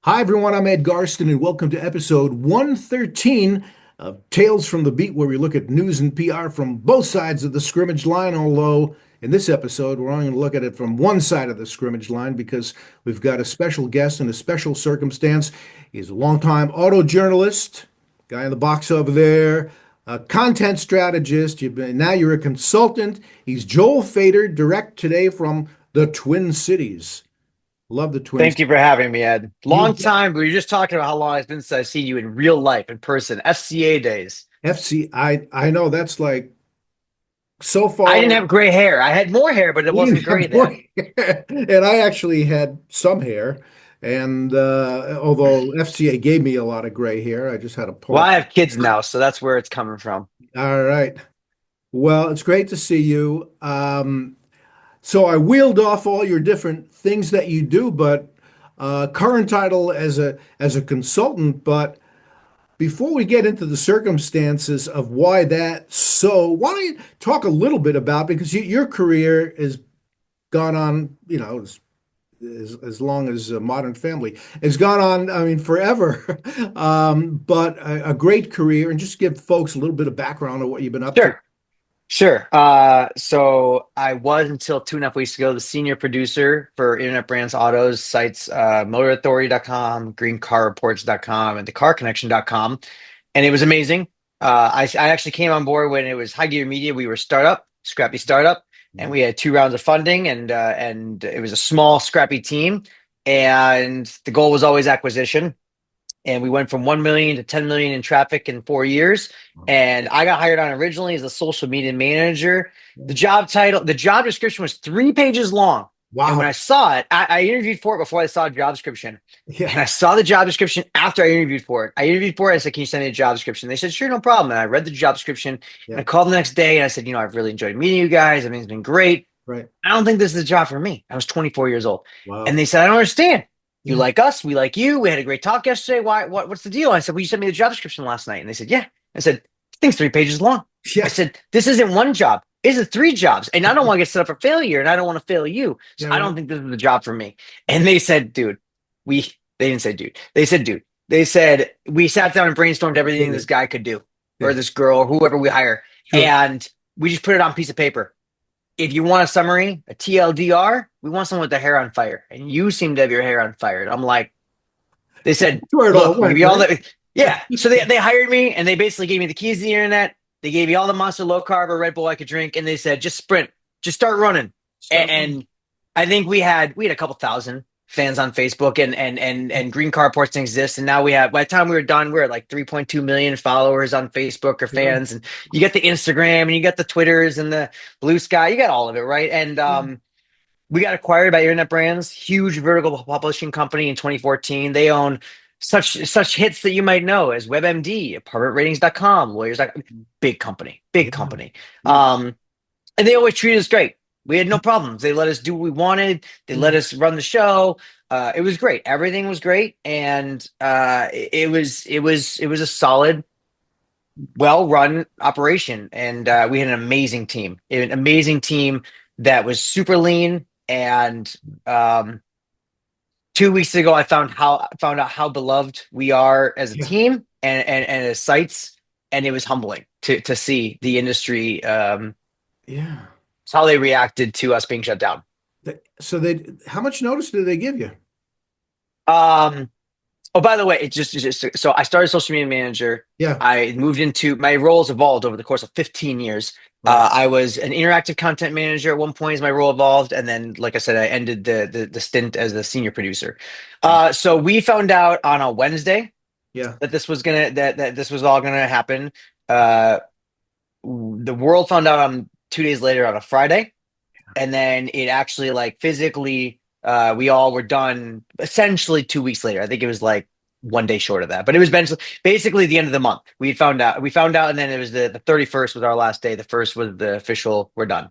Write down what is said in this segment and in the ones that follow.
Hi, everyone. I'm Ed Garston, and welcome to episode 113 of Tales from the Beat, where we look at news and PR from both sides of the scrimmage line. Although, in this episode, we're only going to look at it from one side of the scrimmage line because we've got a special guest and a special circumstance. He's a longtime auto journalist, guy in the box over there, a content strategist. Now you're a consultant. He's Joel Fader, direct today from the Twin Cities. Love the Twins. Thank you for having me, Ed. You Long time. We were just talking about how long it's been since I've seen you in real life, in person, FCA days. I know that's like so I far. didn't have gray hair. I had more hair, but it You wasn't have gray more then. hair. And I actually had some hair. And although FCA gave me a lot of gray hair, I just had to pull Well, it. I have kids now, so that's where it's coming from. All right. Well, it's great to see you. So I wheeled off all your different things that you do, but current title as a consultant. But before we get into the circumstances of why that's so, why don't you talk a little bit about, because your career has gone on, as long as Modern Family has gone on, I mean, forever. But a great career, and just give folks a little bit of background on what you've been up to. Sure. Sure. So I was until 2.5 weeks ago the senior producer for Internet Brands Autos sites, motorauthority.com, greencarreports.com, and thecarconnection.com. And it was amazing. I actually came on board when it was High Gear Media. We were startup, scrappy startup, and we had two rounds of funding, and it was a small, scrappy team. And the goal was always acquisition, and we went from 1 million to 10 million in traffic in 4 years. And I got hired on originally as a social media manager. The job description was 3 pages long. And when I Wow. saw it, I interviewed for it before I saw the job description. Yeah. And I saw the job description after I interviewed for it. I interviewed for it. I said, "Can you send me a job description?" They said, "Sure, no problem." And I read the job description, and Yeah. I called the next day and I said, "I've really enjoyed meeting you guys. I mean, it's been great. Right. I don't think this is a job for me." I was 24 years old. And Wow. they said, "I don't understand. You Yeah. like us, we like you. We had a great talk yesterday. What's the deal?" I said, "Well, you sent me the job description last night." And they said, "Yeah." I said, "This thing's 3 pages long." I Yeah. said, "This isn't one job. This is three jobs. And I don't want to get set up for failure, and I don't want to fail you. So Yeah. I Right. don't think this is the job for me." And they said, "Dude, they didn't say dude. They said, dude. They said, we sat down and brainstormed everything this guy could do, or Yeah. this girl, or whoever we hire. Sure. And we just put it on a piece of paper. If you want a summary, a TLDR, we want someone with their hair on fire. And you seem to have your hair on fire." And I'm like, they said, Where it all "Look, we'll give went, you all right? the." Yeah. So they hired me, and they basically gave me the keys to the internet. They gave me all the Monster Low Carb or Red Bull I could drink. And they said, "Just sprint, just start running." Start running. And I think we had a couple thousand fans on Facebook, and Green Car Reports didn't exist. And now we have, by the time we were done, we were at like 3.2 million followers on Facebook or Sure. fans. And you get the Instagram and you got the Twitters and the Blue Sky. You got all of it, right? And Yeah. we got acquired by Internet Brands, huge vertical publishing company in 2014. They own such hits that you might know as WebMD, ApartmentRatings.com, Lawyers. Big company, big Yeah. company. Yeah. And they always treated us great. We had no problems. They let us do what we wanted. They let Yeah. us run the show. It was great. Everything was great, and it was a solid, well-run operation. And we had an amazing team that was super lean. And 2 weeks ago, found out how beloved we are as a Yeah. team and as sites, and it was humbling to see the industry, Yeah. how they reacted to us being shut down. So how much notice did they give you? Um, oh, by the way, it's just so I started social media manager. Yeah. I moved into my roles evolved over the course of 15 years. Right. I was an interactive content manager at one point as my role evolved, and then, like I said, I ended the stint as the senior producer. So we found out on a Wednesday Yeah. that this was all gonna happen. Uh, the world found out on 2 days later on a Friday, and then it actually, like, physically, we all were done essentially 2 weeks later. I think it was like one day short of that, but it was basically the end of the month. We found out, and then it was the 31st was our last day. The first was the official, we're done.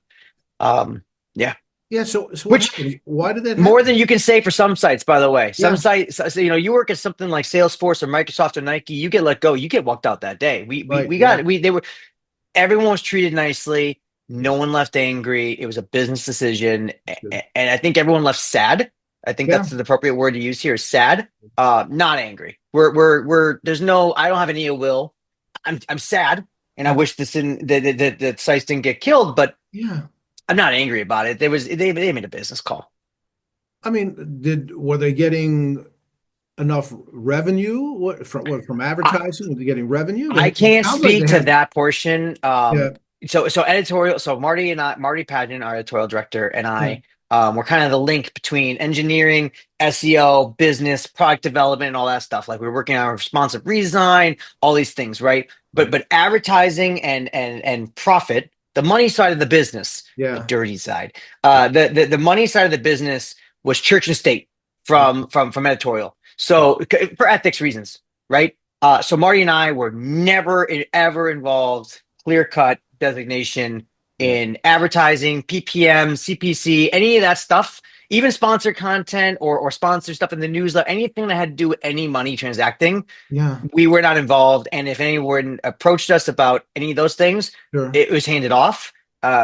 Yeah. Yeah. So what Which, happened? Why did that more happen? than you can say for some sites, by the way. Some Yeah. sites, so, you work at something like Salesforce or Microsoft or Nike, you get let go, you get walked out that day. We we Right. we Yeah. got we they were Everyone was treated nicely. No one left angry. It was a business decision, That's good. and I think everyone left sad. I think Yeah, that's the appropriate word to use here. Sad, not angry. There's no, I don't have any ill will. I'm sad, and I okay. wish this didn't that sites didn't get killed, but Yeah. I'm not angry about it. They made a business call. I mean, did were they getting enough revenue? What from I, advertising? Were they getting revenue? I It can't sounds like speak they to had. that portion. Yeah, So editorial. So Marty Pageant, our editorial director, and yeah, I, we're kind of the link between engineering, SEO, business, product development, and all that stuff. Like we're working on responsive redesign, all these things, right? right. But advertising and profit, the money side of the business, the Yeah, dirty side, the money side of the business was church and state from editorial. yeah, So for ethics reasons, right? So Marty and I were never ever involved, clear cut designation yeah, in advertising, PPM, CPC, any of that stuff, even sponsored content or sponsored stuff in the newsletter, anything that had to do with any money transacting, yeah, we were not involved. And if anyone approached us about any of those things, sure. it was handed off.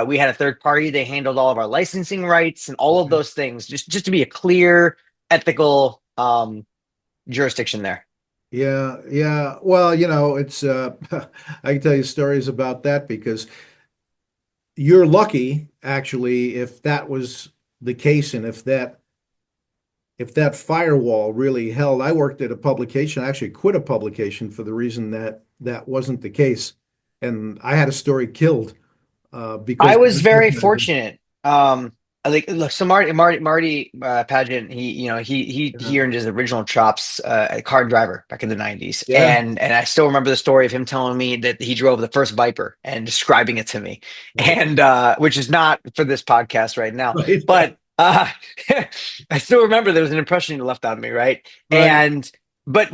We had a third party. They handled all of our licensing rights and all of Okay. those things, just to be a clear, ethical jurisdiction there. Yeah, yeah. Well, it's I can tell you stories about that because you're lucky, actually, if that was the case and if that firewall really held. I worked at a publication, I actually quit a publication for the reason that that wasn't the case. And I had a story killed because I of was very advertising. fortunate. Like, look, so Marty Pageant, he earned his original chops at car and driver back in the '90s, Yeah, and I still remember the story of him telling me that he drove the first Viper and describing it to me, right, and which is not for this podcast right now, right, but I still remember there was an impression he left on me, right? right. And but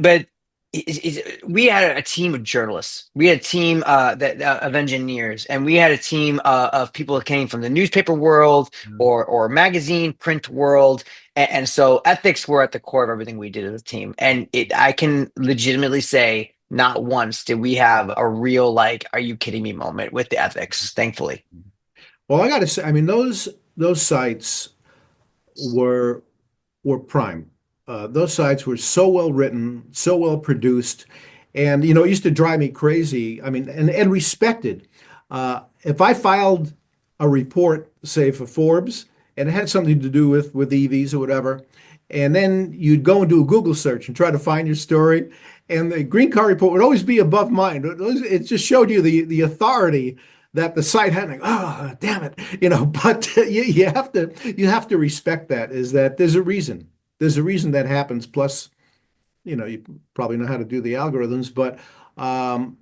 we had a team of journalists. We had a team of engineers, and we had a team of people that came from the newspaper world or magazine print world. And so ethics were at the core of everything we did as a team. And I can legitimately say, not once did we have a real like, "Are you kidding me?" moment with the ethics. Thankfully, Well, I got to say, I mean, those sites were were prime. Those sites were so well written, so well produced, and it used to drive me crazy. I mean, and respected. If I filed a report, say for Forbes, and it had something to do with EVs or whatever, and then you'd go and do a Google search and try to find your story, and the green car report would always be above mine. It just showed you the authority that the site had. Like, oh, damn it, But you have to respect that. Is that there's a reason. There's a reason that happens. Plus, you probably know how to do the algorithms, but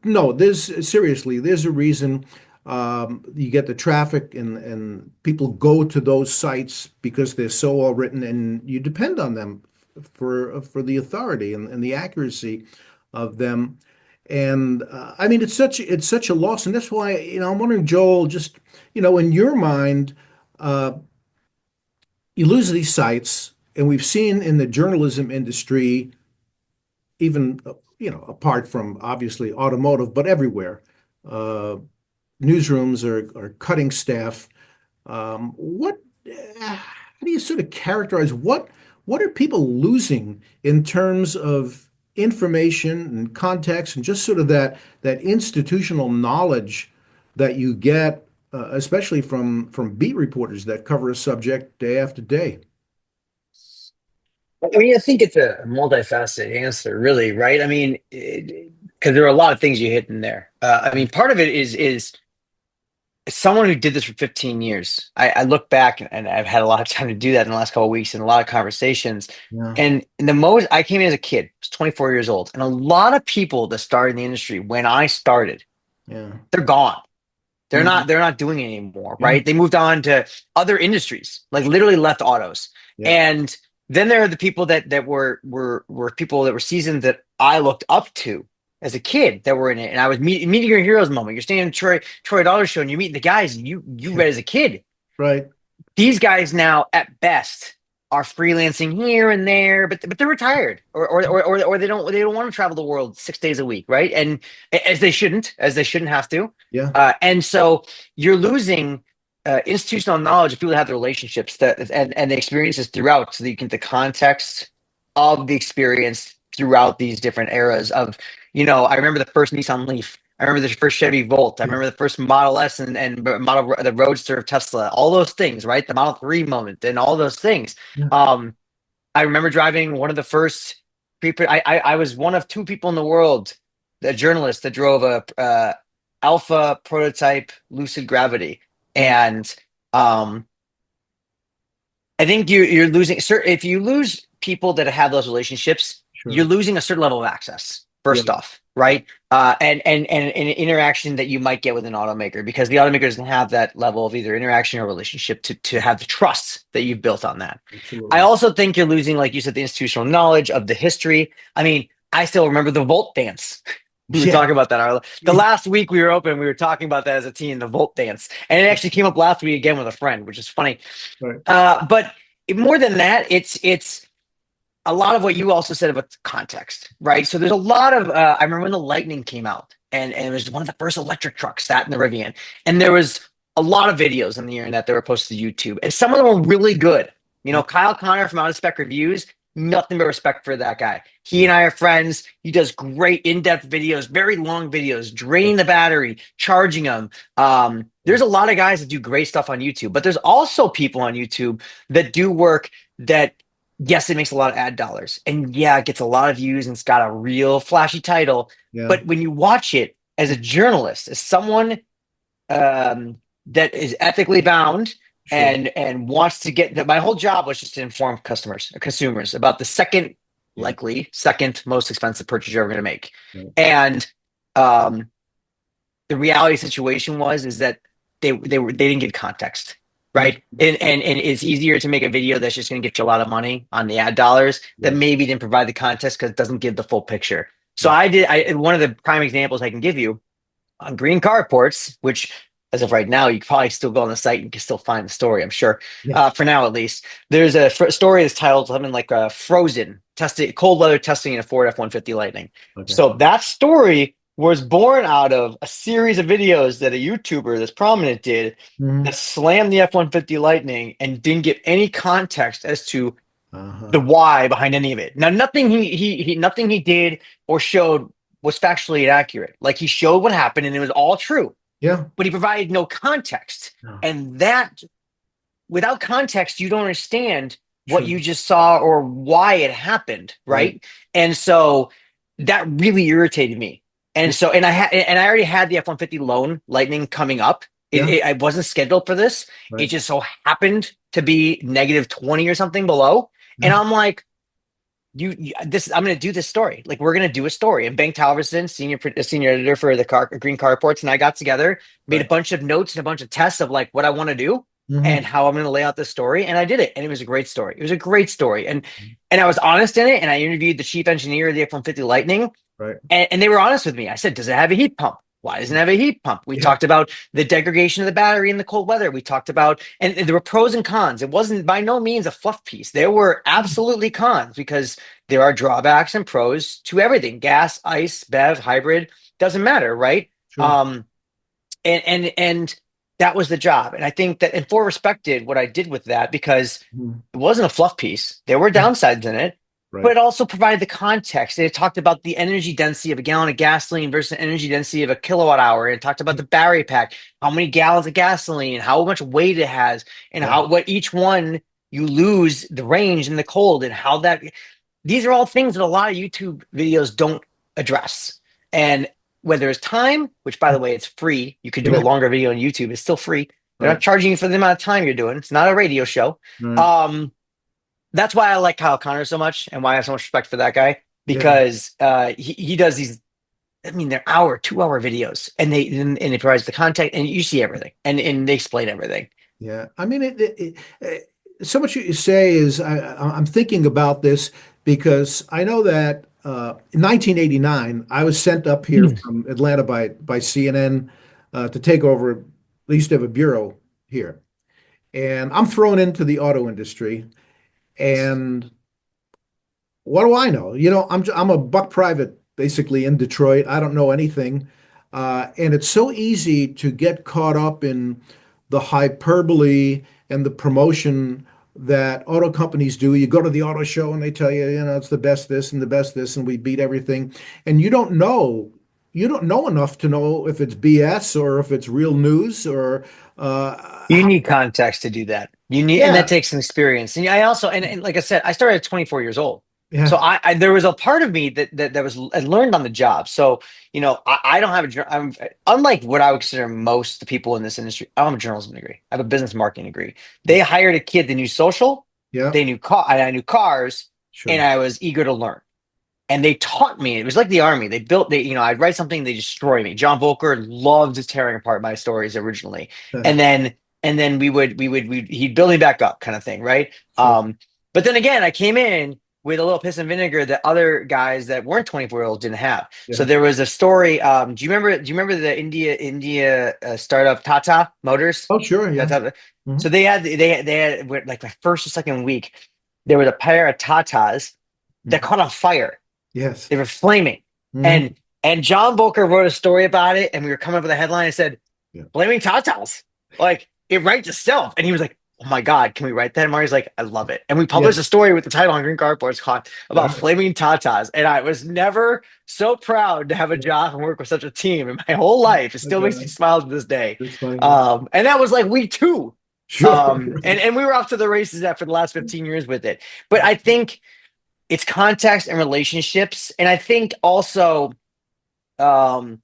no, there's a reason. You get the traffic and people go to those sites because they're so well written, and you depend on them for the authority and the accuracy of them. And I mean, it's such a loss, and that's why I'm wondering, Joel, just in your mind, uh, you lose these sites, and we've seen in the journalism industry even apart from obviously automotive, but everywhere. Uh, Newsrooms are cutting staff. How do you sort of characterize what are people losing in terms of information and context and just sort of that institutional knowledge that you get, especially from beat reporters that cover a subject day after day? I mean, I think it's a multifaceted answer, really, right? I mean, because there are a lot of things you hit in there. I mean, part of it is someone who did this for 15 years. I look back and I've had a lot of time to do that in the last couple of weeks and a lot of conversations. Yeah, And the most I came in as a kid, I was 24 years old, and a lot of people that started in the industry when I started, yeah, they're gone. mhm, They're not doing it anymore, yeah, right? They moved on to other industries, like literally left autos. yeah, And then there are the people that were people that were seasoned that I looked up to as a kid that were in it. And I was meeting your heroes moment. You're standing in Troy Dollar show and you're meeting the guys you yeah, read as a kid. right, These guys now at best are freelancing here and there, but they're retired or they don't want to travel the world 6 days a week, right? And as they shouldn't have to. yeah, And so you're losing. institutional knowledge of people that have the relationships that and the experiences throughout, so that you can the context of the experience throughout these different eras of, I remember the first Nissan Leaf. I remember the first Chevy Volt. I Yeah. remember the first Model S and the Roadster of Tesla. All those things, right? The Model 3 moment and all those things. Yeah. Um, I remember driving one of the first people. I was one of two people in the world, a journalist that drove a Alpha prototype Lucid Gravity, Mm. and um, I think you're losing. If you lose people that have those relationships, you're Sure. losing a certain level of access. Yeah. First off, right? And an interaction that you might get with an automaker, because the automaker doesn't have that level of either interaction or relationship to have the trust that you've built on that. I Absolutely. also think you're losing, like you said, the institutional knowledge of the history. I mean, I still remember the Volt dance. We were Yeah. talking about that. The last week we were open, we were talking about that as a team, the Volt dance, and it actually came up last week again with a friend, which is funny. Right. But more than that, it's a lot of what you also said about context, right? So there's a lot of I remember when the Lightning came out, and it was one of the first electric trucks sat in the Rivian, and there was a lot of videos on the internet that were posted to YouTube, and some of them were really good. Yeah. Kyle Connor from Out of Spec Reviews, nothing but respect for that guy. He Yeah. and I are friends. He does great in-depth videos, very long videos, draining the battery, charging them. Yeah. There's a lot of guys that do great stuff on YouTube, but there's also people on YouTube that do work that, yes, it makes a lot of ad dollars. And yeah, it gets a lot of views and it's got a real flashy title. Yeah. But when you watch it as a journalist, as someone that is ethically bound Sure. and wants to get that, my whole job was just to inform customers, consumers about the Yeah. likely second most expensive purchase you're ever going to make. Right. And um, the reality situation was is that they didn't give context, Yeah. right? And it's easier to make a video that's just going to get you a lot of money on the ad dollars that Yes. maybe didn't provide the context because it doesn't give the full picture. So Yeah. I one of the prime examples I can give you on Green Car Reports, which as of right now, you can probably still go on the site and you can still find the story, I'm sure. Yeah. For now, at least, there's a story that's titled something like Frozen, testing cold weather testing in a Ford F-150 Lightning. Okay. So that story was born out of a series of videos that a YouTuber that's prominent did that Hmm. slammed the F-150 Lightning and didn't give any context as to Uh-huh. the why behind any of it. Now, nothing nothing he did or showed was factually inaccurate. Like, he showed what happened and it was all true, Yeah. but he provided no context. No. And that, without context, you don't understand what True. you just saw or why it happened, Right. right? And so that really irritated me. Yeah. And so, and I already had the F-150 loan Lightning coming up. Yeah. I wasn't scheduled for this. It Right. just so happened to be negative 20 or something below. And Yeah. I'm like, this, I'm going to do this story. Like, we're going to do a story. And Bank Halverson, senior editor for the Green Car Reports, and I got together, made a Right. bunch of notes and a bunch of tests of like what I want to do Hmm. and how I'm going to lay out this story. And I did it. And it was a great story. It was a great story. And I was honest in it. And I interviewed the chief engineer of the F-150 Lightning, Right. and they were honest with me. I said, does it have a heat pump? Why doesn't it have a heat pump? We Yeah. talked about the degradation of the battery in the cold weather. We talked about, and there were pros and cons. It wasn't by no means a fluff piece. There were absolutely cons, because there are drawbacks and pros to everything. Gas, ice, BEV, hybrid, doesn't matter, right? Sure. Um, and that was the job. And I think that, and Ford respected what I did with that, because Mhm. it wasn't a fluff piece. There were Yeah. downsides in it, but Right. it also provided the context. It talked about the energy density of a gallon of gasoline versus the energy density of a kilowatt hour. And it talked about the battery pack, how many gallons of gasoline, how much weight it has, and Yeah. how what each one you lose the range in the cold, and how that, these are all things that a lot of YouTube videos don't address. And whether it's time, which by the way, it's free, you could do a Yeah. longer video on YouTube, it's still free. They're Right. not charging you for the amount of time you're doing. It's not a radio show. Right. Um, that's why I like Kyle Connor so much, and why I have so much respect for that guy, Yeah. because he does these. I mean, they're 2 hour videos, and they provides the content, and you see everything, and they explain everything. Yeah. I mean, so much you say is I'm thinking about this because I know that in 1989 I was sent up here Hmm. from Atlanta by CNN to take over at least of a bureau here, and I'm thrown into the auto industry. And what do I know? I'm a buck private basically in Detroit. I don't know anything, and it's so easy to get caught up in the hyperbole and the promotion that auto companies do. You go to the auto show and they tell you, it's the best this and the best this, and we beat everything. And you don't know enough to know if it's BS or if it's real news or You how, need context to do that. You need, and that yeah, takes some experience. And I also, and like I said, I started at 24 years old. So yeah, there was a part of me that was I learned on the job. So, I don't have I'm unlike what I would consider most the people in this industry. I don't have a journalism degree. I have a business marketing degree. They hired a kid that knew social, yeah, they knew I knew cars, and sure. I was eager to learn. And they taught me. It was like the army. I'd write something, they destroy me. John Volker loved tearing apart my stories originally, and then he'd build me back up, kind of thing, right? Sure. But then again, I came in with a little piss and vinegar that other guys that weren't 24-year-olds didn't have. So Yeah. there was a story. Do you remember the India startup Tata Motors? Oh, sure. That's Yeah. how. Hmm. So they had like my first or second week, there was a pair of Tatas that Hmm. caught on fire. Yes. They were flaming. Hmm. And John Boker wrote a story about it, and we were coming up with a headline and said, Yeah. "Flaming Tatas." Like it writes itself. And he was like, "Oh my God, can we write that?" And Marty's like, "I love it." And we Yeah. published a story with the title on Green Cardboards called All about right. flaming Tatas. And I was never so proud to have a Yeah. job and work with such a team in my whole life. It still makes me Okay. smile to this day. That's funny. Yeah. And that was like week two. Sure. And we were off to the races after the last 15 years with it. But I think it's context and relationships. And I think also, um,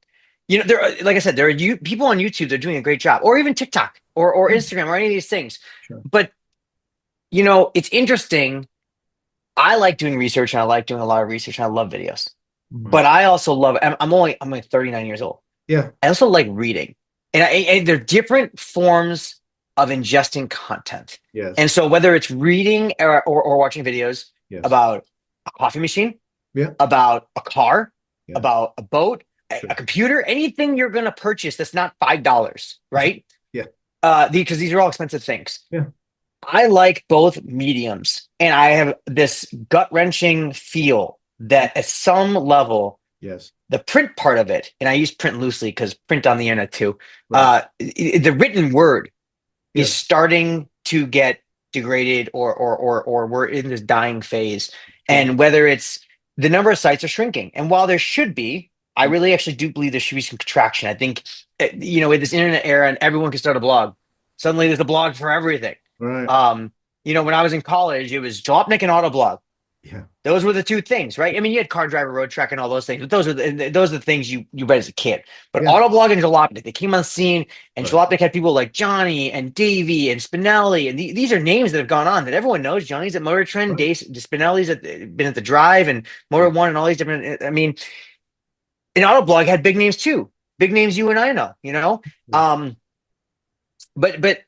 like I said, there are people on YouTube that are doing a great job, or even TikTok or Yeah. Instagram or any of these things. Sure. But it's interesting. I like doing research and I like doing a lot of research and I love videos. Mhm. But I also love, I'm like 39 years old. Yeah. I also like reading. And they're different forms of ingesting content. Yes. And so whether it's reading or watching videos Yes. about a coffee machine, Yeah. about a car, Yeah. about a boat, a Sure. computer, anything you're going to purchase that's not $5, right? Yeah. Because these are all expensive things. Yeah. I like both mediums, and I have this gut wrenching feel that at some level, Yes. the print part of it, and I use print loosely because print on the internet too, Right. the written word is Yes. starting to get degraded or we're in this dying phase. Sure. And whether it's the number of sites are shrinking. And while there should be, I really actually do believe there should be some contraction. I think, in this internet era and everyone can start a blog. Suddenly there's a blog for everything. Right. Um, when I was in college, it was Jalopnik and Autoblog. Yeah. Those were the two things, right? I mean, you had Car Driver, Road Track, and all those things, but those are the things you read as a kid. But Yeah. Autoblog and Jalopnik, they came on scene, and Right. Jalopnik had people like Johnny and Davey and Spinelli, and these are names that have gone on that everyone knows. Johnny's at Motor Trend, Right. Dave Spinelli's been at the Drive and Motor Right. One, and all these different. I mean, and Autoblog had big names too, big names you and I know, Yeah. Um, but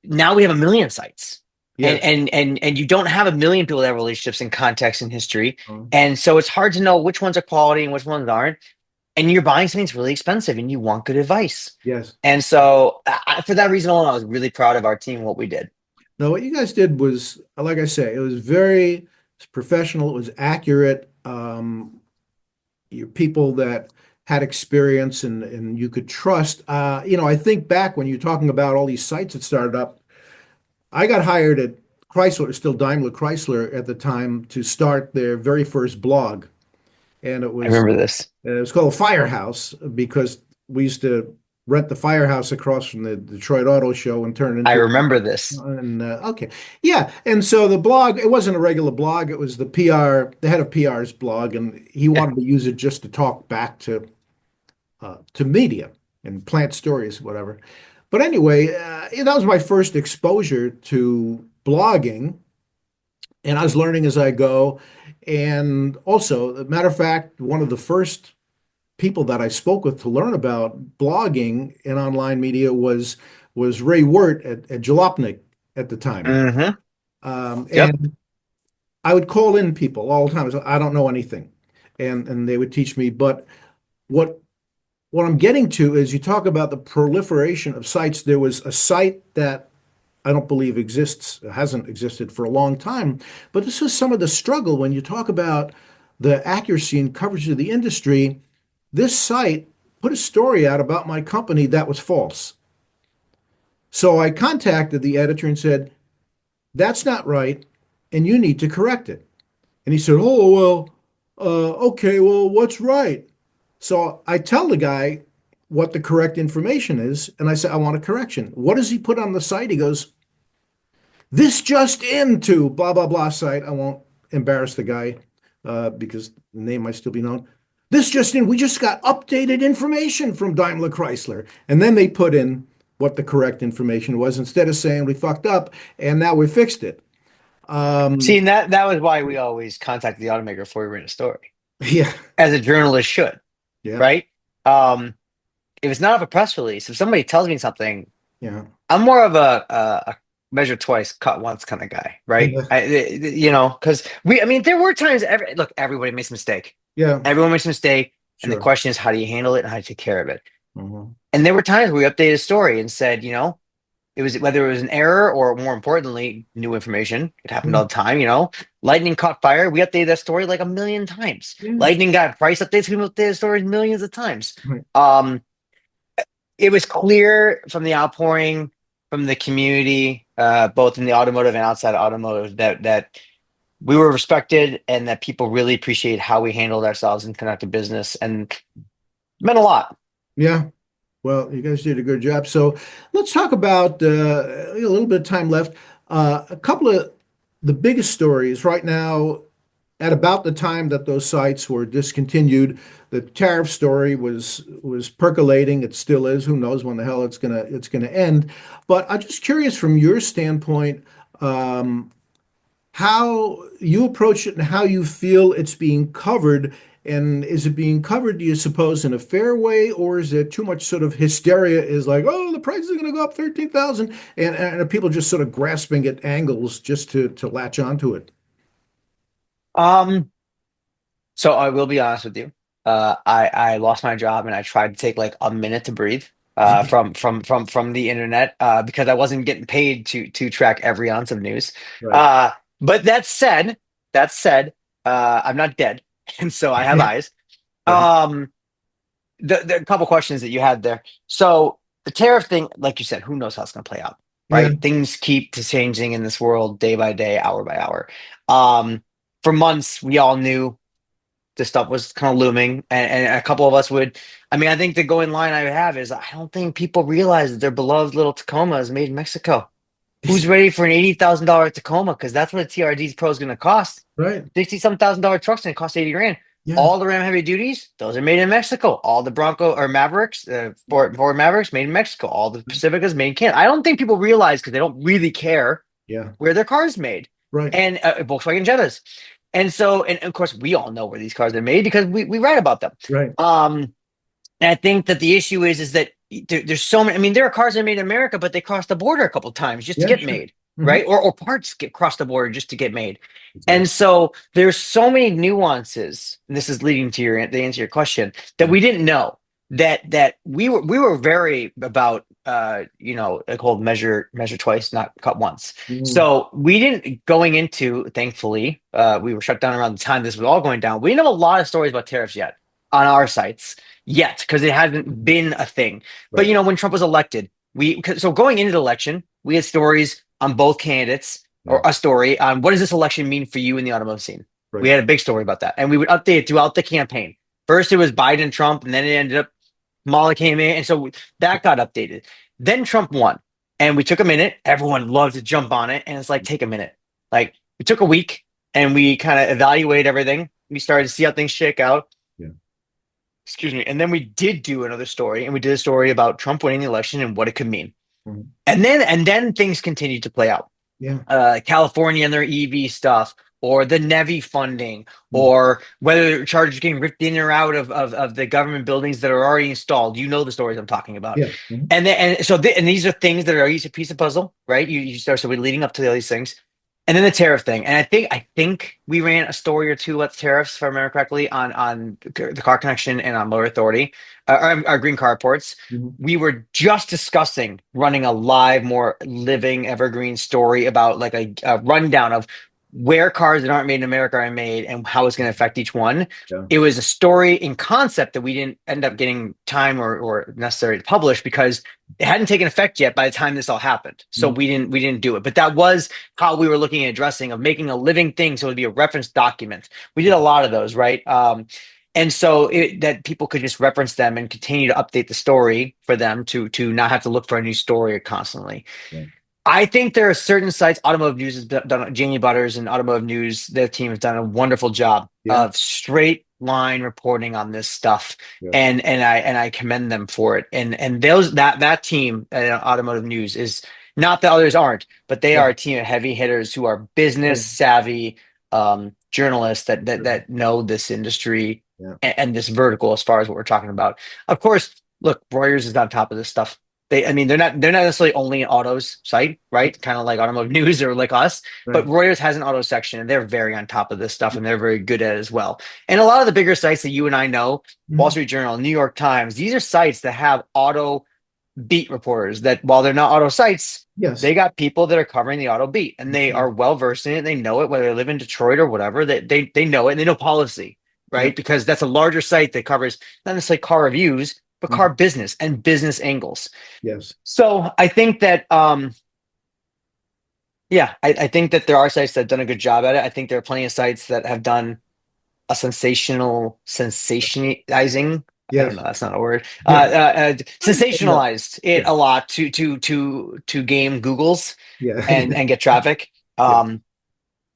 now we have a million sites, and Yes. and you don't have a million people that have relationships and context and history, Um, and so it's hard to know which ones are quality and which ones aren't. And you're buying something that's really expensive, and you want good advice. yes. And so, for that reason alone, I was really proud of our team and what we did. No, what you guys did was, like I say, it was very professional. It was accurate. You're people that had experience and you could trust. I think back when you're talking about all these sites that started up, I got hired at Chrysler, still Daimler Chrysler at the time, to start their very first blog. And I remember this. it was called Firehouse because we used to rent the firehouse across from the Detroit Auto Show and turn it I into remember this. and okay, yeah. And so the blog, it wasn't a regular blog. It was the PR, the head of PR's blog, and he wanted to use it just to talk back to media and plant stories, whatever. But anyway, that was my first exposure to blogging, and I was learning as I go. And also, as a matter of fact, one of the first people that I spoke with to learn about blogging and online media was Ray Wirt at Jalopnik at the time. Hmm. Yep. And I would call in people all the time. I don't know anything, and they would teach me. But what what I'm getting to is you talk about the proliferation of sites. There was a site that I don't believe exists, hasn't existed for a long time. But this is some of the struggle when you talk about the accuracy and coverage of the industry. This site put a story out about my company that was false. So I contacted the editor and said, that's not right, and you need to correct it. And he said, oh, well, okay, well, what's right? So I tell the guy what the correct information is, and I say, I want a correction. What does he put on the site? He goes, this just into blah, blah, blah site. I won't embarrass the guy because the name might still be known. This just in, we just got updated information from Daimler Chrysler. And then they put in what the correct information was instead of saying we fucked up and now we fixed it. See, Um, and that was why we always contact the automaker before we write a story, yeah, as a journalist should, yeah, right? Um, if it's not of a press release, if somebody tells me something, yeah, I'm more of a measure twice, cut once kind of guy, right? yeah, Because I mean, there were times. Look, everybody makes a mistake. yeah, Everyone makes a mistake, and the sure. question is, how do you handle it and how do you take care of it? Mhm. And there were times where we updated a story and said, it was whether it was an error or more importantly, new information. It happened Yeah, all the time. Lightning caught fire. We updated that story like a million times. yeah, Lightning got price updates. We updated stories millions of times. right. Um, it was clear from the outpouring from the community, both in the automotive and outside of automotive, that we were respected and that people really appreciate how we handled ourselves and conducted business, and it meant a lot. Yeah. Well, you guys did a good job. So let's talk about a little bit of time left. A couple of the biggest stories right now, at about the time that those sites were discontinued, the tariff story was percolating. It still is. Who knows when the hell it's gonna end? But I'm just curious from your standpoint, um, how you approach it and how you feel it's being covered. And is it being covered, do you suppose, in a fair way, or is there too much sort of hysteria is like, oh, the price is going to go up 13,000 and are people just sort of grasping at angles just to latch onto it? Um, so I will be honest with you. I lost my job and I tried to take like a minute to breathe from the internet because I wasn't getting paid to track every ounce of news. Right. Uh, but that said, I'm not dead, and so I have Yeah. eyes. Right. Um, the couple questions that you had there. So the tariff thing, like you said, who knows how it's going to play out, Yeah. right? Things keep changing in this world day by day, hour by hour. Um, for months, we all knew this stuff was kind of looming, and a couple of us would. I mean, I think the going line I have is I don't think people realize that their beloved little Tacoma is made in Mexico. Who's ready for an $80,000 Tacoma? Because that's what a TRD Pro is going to cost. Right. 60 some $1,000 trucks and it costs 80 grand. Yeah. All the Ram heavy duties, those are made in Mexico. All the Bronco or Mavericks, Ford Mavericks, made in Mexico. All the Pacificas made in Canada. I don't think people realize because they don't really care Yeah. where their cars made, Right. and Volkswagen Jettas. And so, and of course, we all know where these cars are made because we write about them. Right. Um, and I think that the issue is that there's so many. I mean, there are cars that are made in America, but they cross the border a couple times just to Yeah, get sure. made, Hmm. right? Or parts get cross the border just to get made. Exactly. And so there's so many nuances. And this is leading to the answer to your question that Yeah. we didn't know that we were very about like whole measure twice, not cut once. Mhm. So we didn't going into thankfully we were shut down around the time this was all going down. We didn't have a lot of stories about tariffs yet on our sites yet because it hasn't Mhm. been a thing. But Right. when Trump was elected, so going into the election, we had stories on both candidates Yeah. or a story on what does this election mean for you in the automotive scene. We Right. had a big story about that, and we would update it throughout the campaign. First, it was Biden and Trump, and then it ended up Kamala came in, and so that got updated. Then Trump won, and we took a minute. Everyone loved to jump on it, and it's like take a minute. Like we took a week, and we kind of evaluated everything. We started to see how things shake out. Yeah. Excuse me, and then we did do another story, and we did a story about Trump winning the election and what it could mean. Mhm. And then things continued to play out. Yeah. California and their EV stuff, or the NEVI funding, Mhm. or whether chargers are getting ripped in or out of the government buildings that are already installed. You know the stories I'm talking about. Yeah. Mhm. And these are things that are each a piece of puzzle, right? You start so we're leading up to all these things. And then the tariff thing. And I think we ran a story or two about the tariffs, if I remember correctly, on the car connection and on Motor Authority, our green car reports. Mhm. We were just discussing running a live, more living evergreen story about like a rundown of where cars that aren't made in America are made and how it's going to affect each one. Yeah. It was a story in concept that we didn't end up getting time or necessary to publish because it hadn't taken effect yet by the time this all happened. So Mm, we didn't do it. But that was how we were looking at addressing of making a living thing so it would be a reference document. We did a lot of those, right? And so that people could just reference them and continue to update the story for them to not have to look for a new story constantly. yeah. I think there are certain sites, Automotive News has done, Jamie Butters and Automotive News, their team has done a wonderful job Yeah. of straight line reporting on this stuff. Yes. And I commend them for it. And those that team at Automotive News is not that others aren't, but they Yeah. are a team of heavy hitters who are Yeah. business savvy journalists that know this industry Yeah. and this vertical as far as what we're talking about. Of course, look, Reuters is on top of this stuff. I mean, they're not necessarily only an autos site, right? Kind of like Automotive News or like us, but Right. Reuters has an auto section, and they're very on top of this stuff, and they're very good at it as well. And a lot of the bigger sites that you and I know, Wall Mhm. Street Journal, New York Times, these are sites that have auto beat reporters. That while they're not auto sites, Yes. they got people that are covering the auto beat, and they Mhm. are well versed in it. They know it, whether they live in Detroit or whatever. They know it, and they know policy, Yeah. right? Because that's a larger site that covers not necessarily car reviews, but car Mhm. business and business angles. Yes. So I think that yeah, I think that there are sites that have done a good job at it. I think there are plenty of sites that have done a sensationalizing. I don't Yes. know, that's not a word. Yeah. Yeah. Sensationalized it Yeah. a lot to game Google's Yeah. and get traffic. Yeah.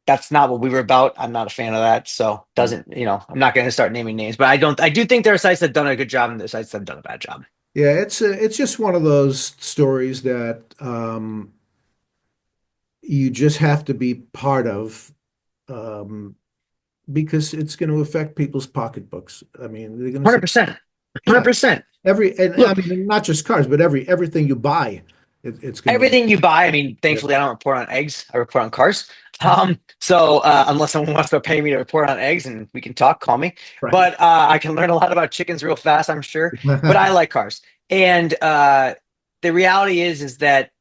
That's not what we were about. I'm not a fan of that. So doesn't, I'm not going to start naming names, but I do think there are sites that have done a good job and there are sites that have done a bad job. Yeah, it's just one of those stories that you just have to be part of um, because it's going to affect people's pocketbooks. I mean, they're going to say, 100%. yeah, 100%. and I Look, mean not just cars, but everything you buy, it's going to. everything you buy, I mean, Yeah, thankfully, I don't report on eggs. I report on cars. So unless someone wants to pay me to report on eggs and we can talk, call me. right. But I can learn a lot about chickens real fast, I'm sure. But I like cars. And the reality is that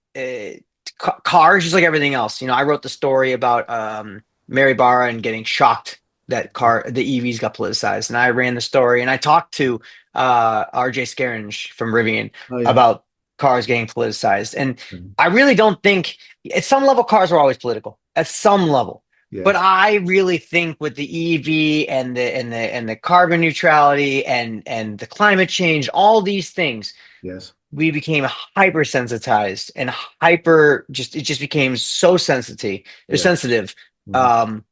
cars, just like everything else, I wrote the story about Mary Barra and getting shocked that the EVs got politicized. And I ran the story and I talked to RJ Scaringe from Rivian Oh yeah. about cars getting politicized. And Mhm. I really don't think at some level cars were always political at some level. But Yes. I really think with the EV and the carbon neutrality and the climate change, all these things, Yes. we became hypersensitized and hyper it just became so Yeah. sensitive Mhm. um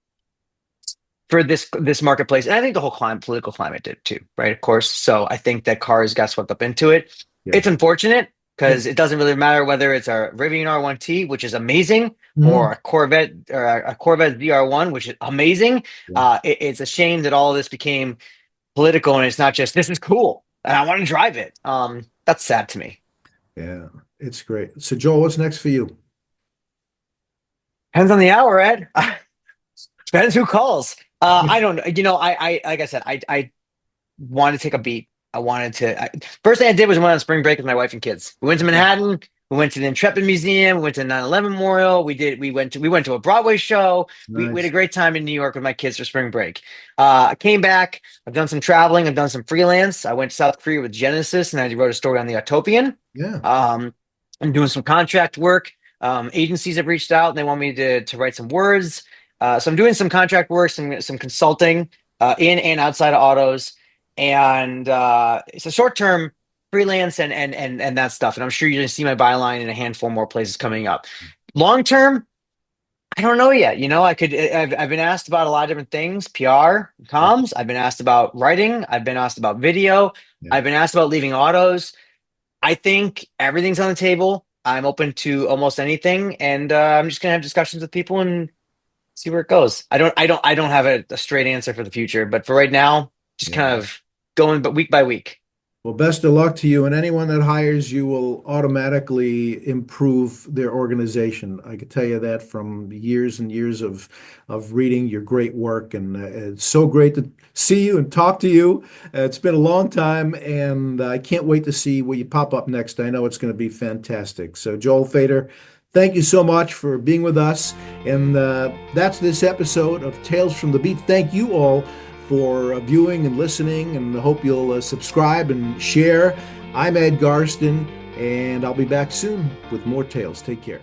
for this marketplace. And I think the whole political climate did too, right? Of course. So I think that cars got swept up into it. Yeah. It's unfortunate Yeah. because it doesn't really matter whether it's a Rivian R1T, which is amazing, or Mhm. a Corvette ZR1, which is amazing. Yeah. It's a shame that all of this became political and it's not just this is cool and I want to drive it. That's sad to me. Yeah. It's great. So Joel, what's next for you? Depends on the hour, Ed. Depends who calls. I don't know. I like I said, I wanted to take a beat. First thing I did was went on spring break with my wife and kids. We went to Yeah. Manhattan. We went to the Intrepid Museum. We went to the 9/11 Memorial. We went to a Broadway show. We had a Nice. great time in New York with my kids for spring break. I came back. I've done some traveling. I've done some freelance. I went to South Korea with Genesis, and I wrote a story on the Utopian. Yeah. Um, I'm doing some contract work. Agencies have reached out and they want me to write some words. So I'm doing some contract work, some consulting in and outside of autos, and it's a short term freelance and that stuff. And I'm sure you're going to see my byline in a handful more places coming up. Long term, I don't know yet. I've been asked about a lot of different things, PR, Yeah. comms. I've been asked about writing. I've been asked about video. Yeah. I've been asked about leaving autos. I think everything's on the table. I'm open to almost anything, and I'm just gonna have discussions with people and see where it goes. I don't have a straight answer for the future, but for right now, just Yeah. kind of going, but week by week. Well, best of luck to you, and anyone that hires you will automatically improve their organization. I can tell you that from years and years of reading your great work, and it's so great to see you and talk to you. It's been a long time, and I can't wait to see where you pop up next. I know it's going to be fantastic. So, Joel Fader, Thank you so much for being with us. And that's this episode of Tales from the Beat. Thank you all for viewing and listening, and I hope you'll subscribe and share. I'm Ed Garston, and I'll be back soon with more tales. Take care.